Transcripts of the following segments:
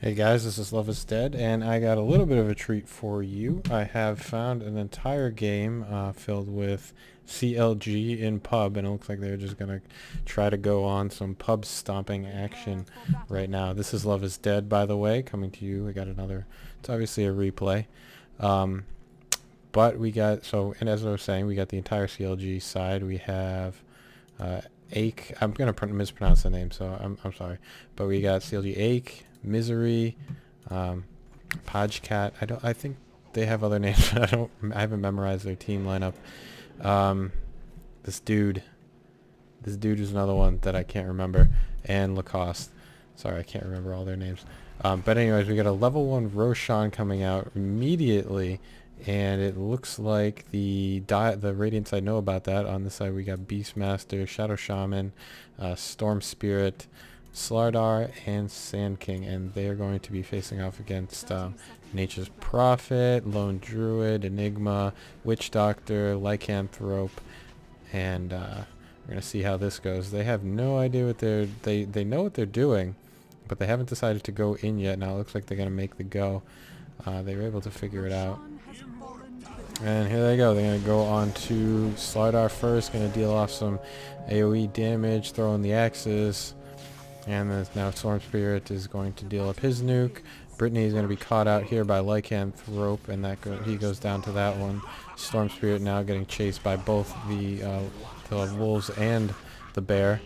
Hey guys, this is Love is Dead, and I got a little bit of a treat for you. I have found an entire game filled with CLG in pub, and it looks like they're just going to try to go on some pub stomping action right now. This is Love is Dead, by the way, coming to you. We got another, it's obviously a replay. Um, but we got, and as I was saying, we got the entire CLG side. We have Akke, I'm going to mispronounce the name, so I'm sorry. But we got CLG Akke, Misery, Pajkatt. I think they have other names. I haven't memorized their team lineup. This dude is another one that I can't remember, and Lacoste. Sorry, I can't remember all their names. But anyways, we got a level 1 Roshan coming out immediately, and it looks like the Radiant side know about that. On this side we got Beastmaster, Shadow Shaman, Storm Spirit, Slardar, and Sand King, and they are going to be facing off against Nature's Prophet, Lone Druid, Enigma, Witch Doctor, Lycanthrope, and we're gonna see how this goes. They have no idea what they know what they're doing, but they haven't decided to go in yet. Now it looks like they're gonna make the go. They were able to figure it out. And here they go. They're going to go on to Slardar first. Going to deal off some AoE damage, throw in the axes. And now Storm Spirit is going to deal up his nuke. Brittany is going to be caught out here by Lycanthrope, and he goes down to that one. Storm Spirit now getting chased by both the wolves and the bear.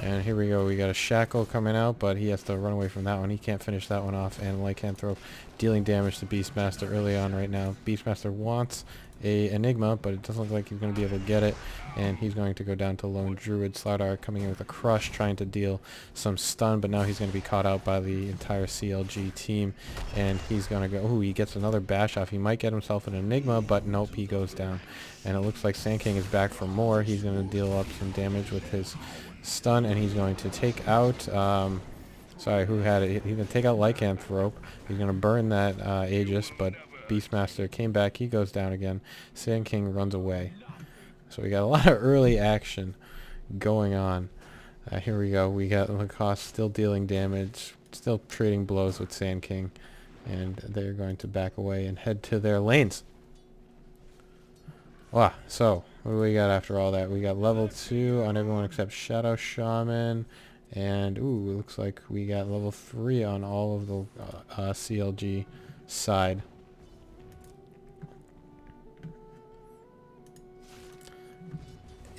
And here we go. We got a Shackle coming out, but he has to run away from that one. He can't finish that one off. And Lycanthrope dealing damage to Beastmaster early on right now. Beastmaster wants a Enigma, but it doesn't look like he's going to be able to get it. And he's going to go down to Lone Druid. Slardar coming in with a Crush, trying to deal some stun, but now he's going to be caught out by the entire CLG team. And he's going to go... Ooh, he gets another bash off. He might get himself an Enigma, but nope, he goes down. And it looks like Sand King is back for more. He's going to deal up some damage with his stun, and he's going to take out sorry, who had it? He's going to take out Lycanthrope. He's going to burn that Aegis, but Beastmaster came back. He goes down again. Sand King runs away. So we got a lot of early action going on. Here we go. We got Lacoste still dealing damage, still trading blows with Sand King, and they're going to back away and head to their lanes. Wow, so what do we got after all that? We got level 2 on everyone except Shadow Shaman, and ooh, it looks like we got level 3 on all of the CLG side.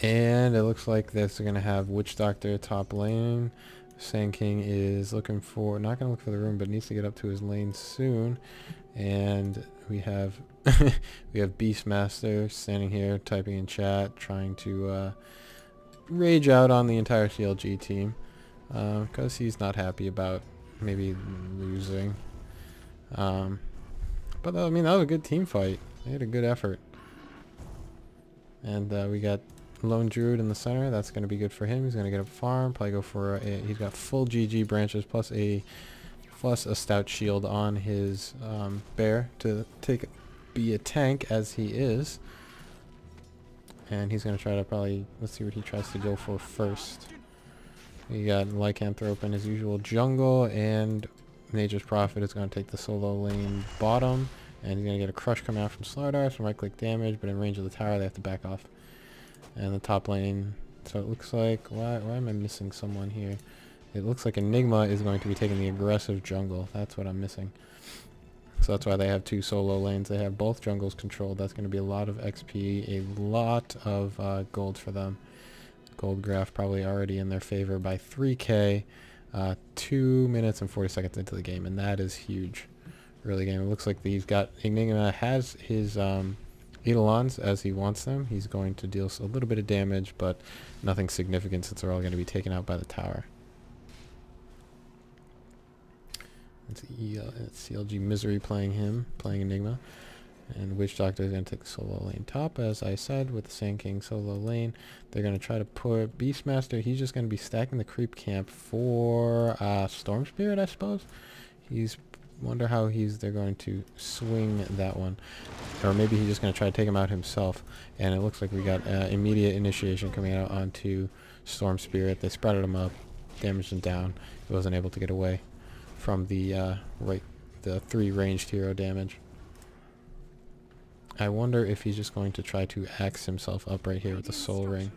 And it looks like this is going to have Witch Doctor top lane. Sand King is looking for, not going to look for the room, but needs to get up to his lane soon. And we have we have Beastmaster standing here typing in chat, trying to rage out on the entire CLG team because he's not happy about maybe losing. But I mean, that was a good team fight. They had a good effort. And we got Lone Druid in the center. That's going to be good for him. He's going to get a farm. Probably go for he's got full GG branches plus a stout shield on his bear to be a tank as he is. And he's going to try to probably, let's see what he tries to go for first. We got Lycanthrope in his usual jungle, and Nature's Prophet is going to take the solo lane bottom, and he's going to get a Crush coming out from Slardar, some right click damage, but in range of the tower they have to back off. And the top lane, so it looks like, why am I missing someone here? It looks like Enigma is going to be taking the aggressive jungle. That's what I'm missing. So that's why they have 2 solo lanes. They have both jungles controlled. That's going to be a lot of XP, a lot of gold for them. Gold graph probably already in their favor by 3k, 2 minutes and 40 seconds into the game, and that is huge. Early game. It looks like he's got, Enigma has his Eidolons as he wants them. He's going to deal a little bit of damage, but nothing significant since they're all going to be taken out by the tower. It's CLG Misery playing Enigma. And Witch Doctor is going to take the solo lane top, as I said, with the Sand King solo lane. They're going to try to put Beastmaster. He's just going to be stacking the creep camp for Storm Spirit, I suppose. Wonder how they're going to swing that one. Or maybe he's just going to try to take him out himself. And it looks like we got immediate initiation coming out onto Storm Spirit. They sprouted him up, damaged him down. He wasn't able to get away. from the the 3 ranged hero damage. I wonder if he's just going to try to axe himself up right here with the soul ring.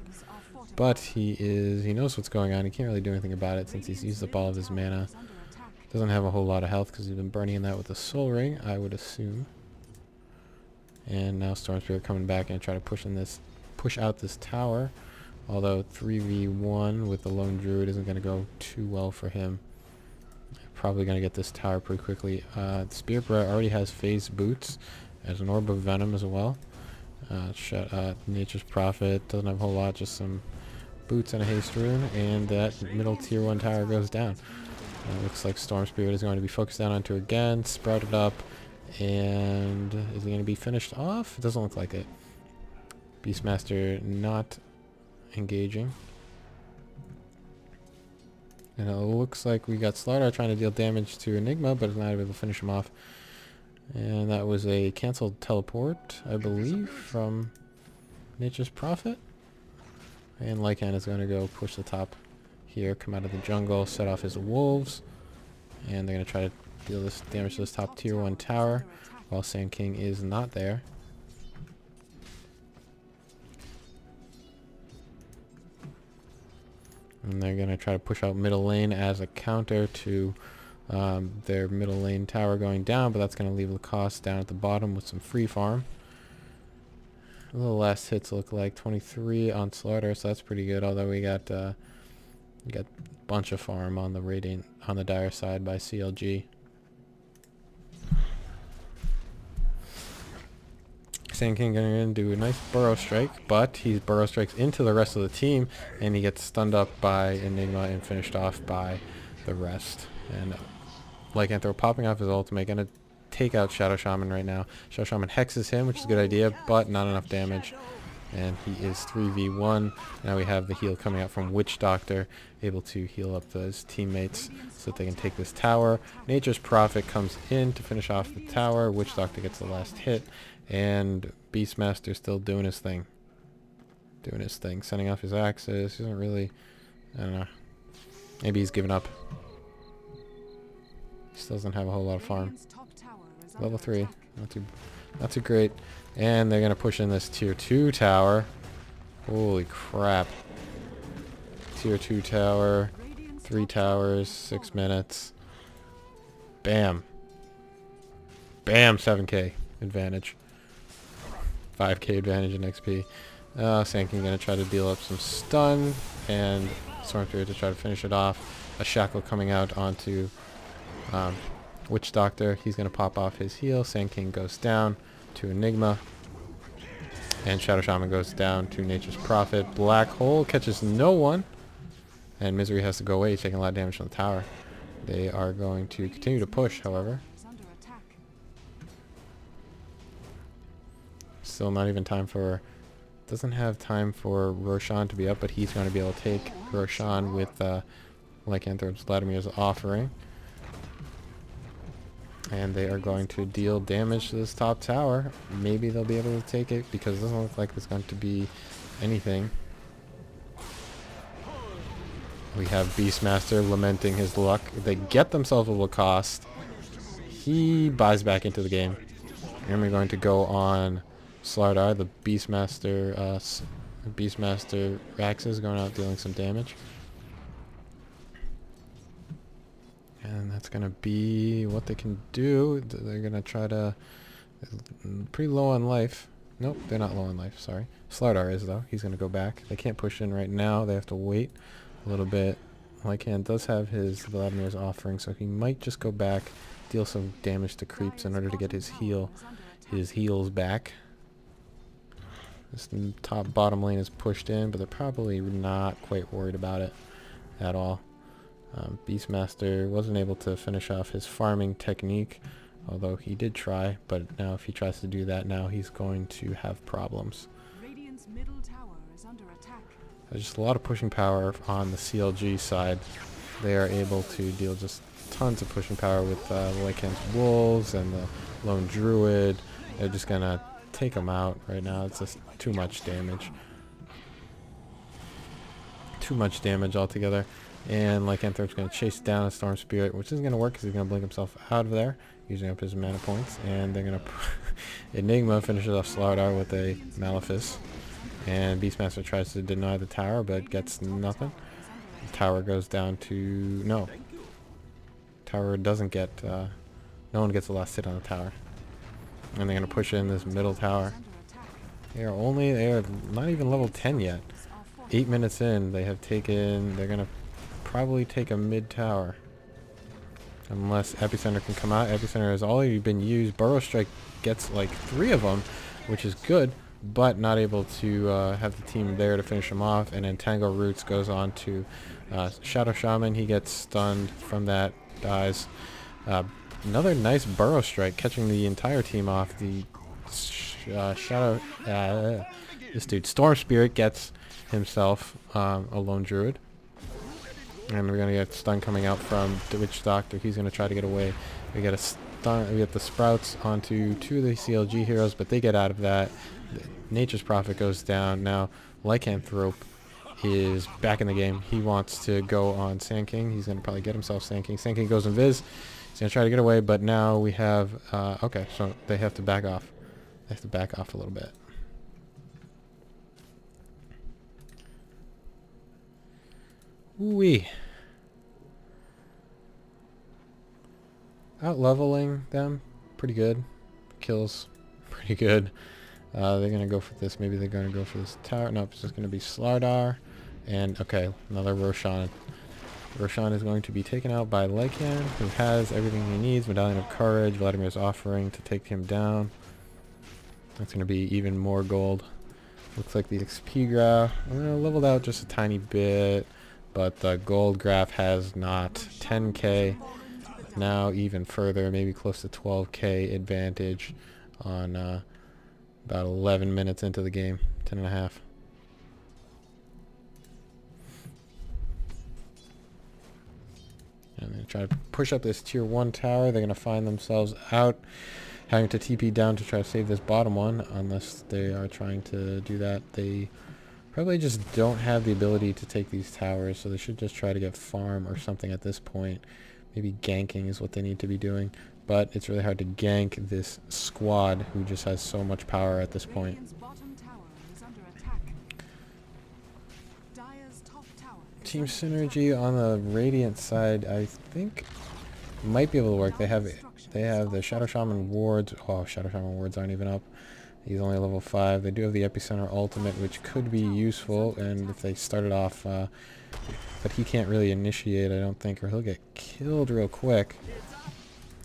But he knows what's going on. He can't really do anything about it since he's used up all of his mana. Doesn't have a whole lot of health because he's been burning that with the soul ring, I would assume. And now Storm Spirit coming back and try to push out this tower. Although 3v1 with the lone druid isn't going to go too well for him. Probably going to get this tower pretty quickly. Spirit Brat already has phase boots as an orb of venom as well. Nature's Prophet doesn't have a whole lot, just some boots and a haste rune, and that middle tier 1 tower goes down. Looks like Storm Spirit is going to be focused down onto again, sprouted up, and is he going to be finished off? It doesn't look like it. Beastmaster not engaging. And it looks like we got Slardar trying to deal damage to Enigma, but is not able to finish him off. And that was a cancelled teleport, I believe, from Nature's Prophet. And Lycan is going to go push the top here, come out of the jungle, set off his wolves. And they're going to try to deal this damage to this top tier 1 tower, while Sand King is not there. And they're going to try to push out middle lane as a counter to their middle lane tower going down, but that's going to leave Lacoste down at the bottom with some free farm. The last hits look like 23 on Slaughter, so that's pretty good. Although we got a bunch of farm on the Dire side by CLG. Sand King going to do a nice burrow strike, but he burrow strikes into the rest of the team, and he gets stunned up by Enigma and finished off by the rest. And Lycanthro popping off his ultimate, going to take out Shadow Shaman right now. Shadow Shaman hexes him, which is a good idea, but not enough damage. And he is 3v1. Now we have the heal coming out from Witch Doctor, able to heal up his teammates so that they can take this tower. Nature's Prophet comes in to finish off the tower. Witch Doctor gets the last hit. And Beastmaster still doing his thing. Sending off his axes. He doesn't really, I don't know. Maybe he's given up. He still doesn't have a whole lot of farm. Level 3. Not too great. And they're going to push in this tier 2 tower. Holy crap. Tier 2 tower. 3 towers. 6 minutes. Bam. Bam. 7k advantage. 5k advantage in XP. Sand King going to try to deal up some stun, and Storm Spirit to try to finish it off. A shackle coming out onto Witch Doctor. He's going to pop off his heal. Sand King goes down to Enigma, and Shadow Shaman goes down to Nature's Prophet. Black Hole catches no one, and Misery has to go away. He's taking a lot of damage from the tower. They are going to continue to push, however. Still not even time for... Doesn't have time for Roshan to be up, but he's going to be able to take Roshan with Lycanthrop's Vladimir's offering. And they are going to deal damage to this top tower. Maybe they'll be able to take it, because it doesn't look like there's going to be anything. We have Beastmaster lamenting his luck. They get themselves a Lacoste. He buys back into the game. And we're going to go on Slardar, the Beastmaster Axes going out dealing some damage. And that's going to be what they can do. They're going to try to... Pretty low on life. Nope, they're not low on life, sorry. Slardar is, though. He's going to go back. They can't push in right now. They have to wait a little bit. Lycan does have his Vladimir's offering, so he might just go back, deal some damage to creeps in order to get his heals back. This top bottom lane is pushed in, but they're probably not quite worried about it at all. Beastmaster wasn't able to finish off his farming technique, although he did try, but now if he tries to do that now, he's going to have problems. There's just a lot of pushing power on the CLG side. They are able to deal just tons of pushing power with Lycan's Wolves and the Lone Druid. They're just going to take them out right now. It's just too much damage. Too much damage altogether. And Lycanthrope's going to chase down a Storm Spirit, which isn't going to work because he's going to blink himself out of there, using up his mana points. And they're going to... Enigma finishes off Slardar with a Malefice. And Beastmaster tries to deny the tower, but gets nothing. The tower goes down to... No. Tower doesn't get... no one gets the last hit on the tower. And they're going to push in this middle tower. They are not even level 10 yet. 8 minutes in, they have taken... They're going to probably take a mid tower. Unless Epicenter can come out. Epicenter has already been used. Burrow Strike gets like 3 of them, which is good, but not able to have the team there to finish him off. And then Tango Roots goes on to Shadow Shaman. He gets stunned from that, dies. Another nice Burrow Strike, catching the entire team off. The this dude, Storm Spirit, gets himself a Lone Druid. And we're going to get stun coming out from the Witch Doctor. He's going to try to get away. We get a stun. We get the Sprouts onto 2 of the CLG heroes, but they get out of that. Nature's Prophet goes down. Now, Lycanthrope is back in the game. He wants to go on Sand King. He's going to probably get himself Sand King. Sand King goes invis. He's going to try to get away, but now we have... okay, so they have to back off. They have to back off a little bit. Ooh-wee. Out leveling them pretty good. Kills pretty good. They're gonna go for this. Maybe they're gonna go for this tower. Nope, it's just gonna be Slardar. And okay, another Roshan. Roshan is going to be taken out by Lycan, who has everything he needs. Medallion of Courage, Vladimir's offering to take him down. That's gonna be even more gold. Looks like the XP graph leveled out just a tiny bit, but the gold graph has not 10k. Now even further, maybe close to 12k advantage on about 11 minutes into the game, 10 and a half. And they try to push up this tier 1 tower. They're going to find themselves out having to TP down to try to save this bottom one, unless they are trying to do that. They probably just don't have the ability to take these towers, so they should just try to get farm or something at this point. Maybe ganking is what they need to be doing, but it's really hard to gank this squad who just has so much power at this point. Team synergy on the Radiant side, I think, might be able to work. They have the Shadow Shaman wards. Oh, Shadow Shaman wards aren't even up. He's only level 5. They do have the Epicenter ultimate, which could be useful, and if they started off... but he can't really initiate, I don't think, or he'll get killed real quick.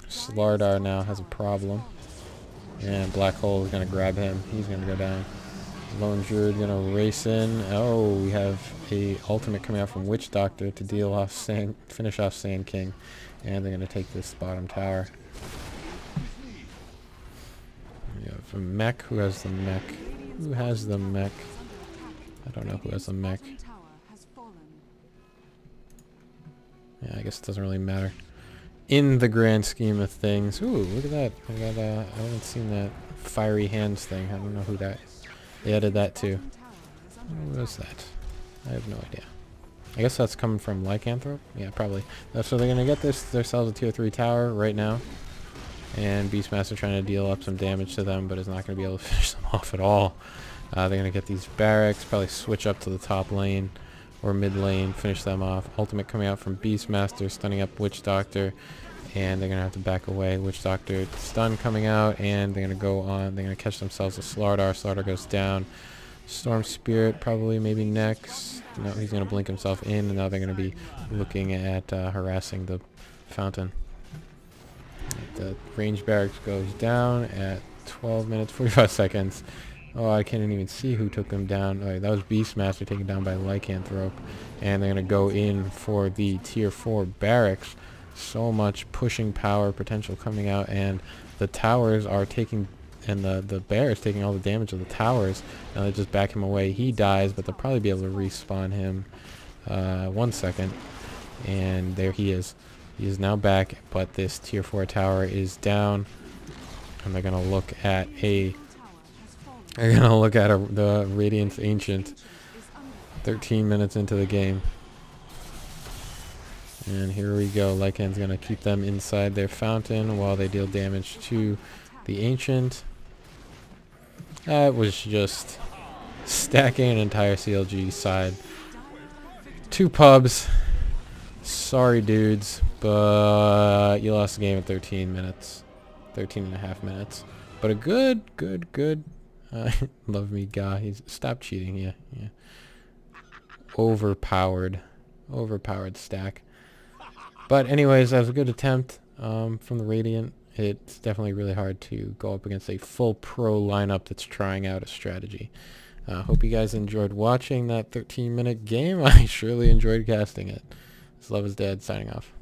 Slardar now has a problem. And Black Hole is going to grab him. He's going to go down. Lone Druid going to race in. Oh, we have a ultimate coming out from Witch Doctor to deal off finish off Sand King. And they're going to take this bottom tower. We have a mech. Who has the mech? Who has the mech? I don't know who has the mech. Yeah, I guess it doesn't really matter in the grand scheme of things. Ooh, look at that. I haven't seen that fiery hands thing. I don't know who that is. They added that too. What was that? I have no idea. I guess that's coming from Lycanthrope? Yeah, probably. So they're going to get themselves a tier 3 tower right now. And Beastmaster trying to deal up some damage to them, but is not going to be able to finish them off at all. They're going to get these barracks, probably switch up to the top lane. Or mid lane, finish them off. Ultimate coming out from Beastmaster, stunning up Witch Doctor, and they're gonna have to back away. Witch Doctor stun coming out, and they're gonna go on. They're gonna catch themselves a Slardar. Slardar goes down. Storm Spirit probably maybe next. No, he's gonna blink himself in, and now they're gonna be looking at harassing the fountain. The range barracks goes down at 12 minutes 45 seconds. Oh, I can't even see who took them down. Oh, that was Beastmaster taken down by Lycanthrope. And they're going to go in for the tier 4 barracks. So much pushing power potential coming out. And the towers are taking... And the bear is taking all the damage of the towers. Now they just back him away. He dies, but they'll probably be able to respawn him. 1 second. And there he is. He is now back, but this tier 4 tower is down. And they're going to look at a... They're going to look at the Radiance Ancient 13 minutes into the game. And here we go. Lycan's going to keep them inside their fountain while they deal damage to the Ancient. That was just stacking an entire CLG side. 2 pubs. Sorry, dudes, but you lost the game in 13 minutes. 13 and a half minutes. But a good love me guy. Stop cheating. Yeah. Overpowered stack. But anyways, that was a good attempt from the Radiant. It's definitely really hard to go up against a full pro lineup that's trying out a strategy. Hope you guys enjoyed watching that 13-minute game. I surely enjoyed casting it. Love is Dead, signing off.